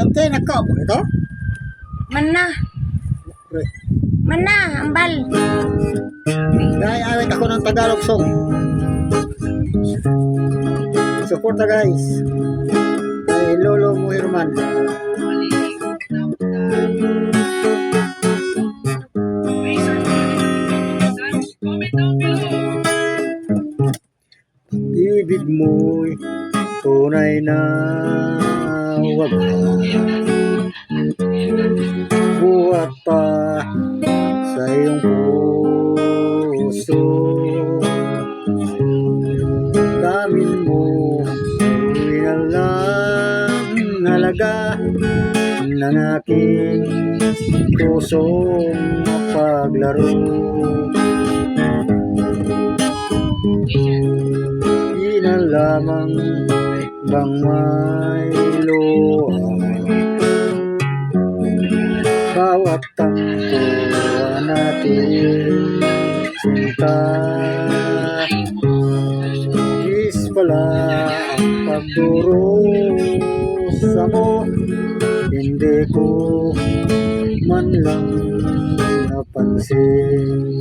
Ate, nagkao mo ito? Mana. Mana, ambal. Dahil awit ako ng Tagalog song. Support na guys. Kay Lolo Muhirman. Ibig mo'y tunay na wagas. Buhat pa sa iyong puso. Damin mo inalang halaga ng aking pusong paglaro. Di na lamang bang may luha, bawat tangtuan natin sinta. Is pala ang pagdurusa mo, hindi ko man lang napansin.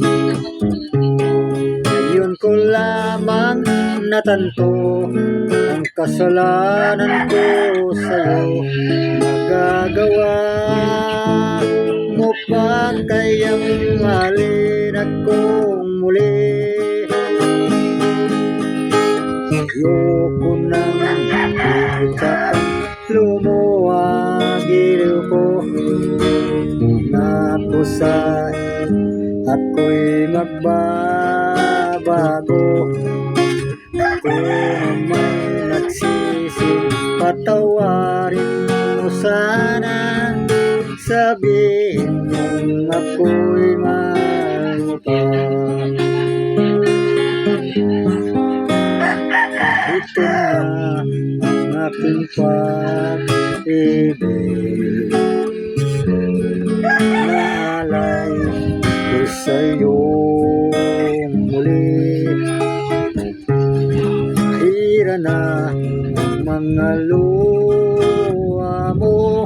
Ngayon ko lamang natanto ang kasalanan ko sa'yo. Magagawa mo pa kayang mahalin akong muli. Ayoko nang ikakang lumuwag iliw ko. Nakusay ako'y magbabago. Kung may nagsisi, patawarin mo sana. Sabihin mong ako'y mahal pa. Ito na ang aking pag-ibig, naalay ko sa'yo muli. Hira na ang mga luha mo,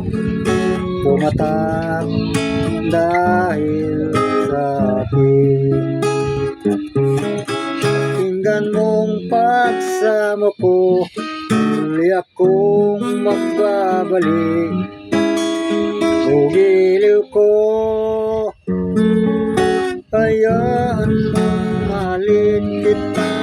pumatak dahil sa akin. Pakinggan mong pagsamo ko, muli akong magbabalik. Ugiliw ko, hayaan mong mahalin kita.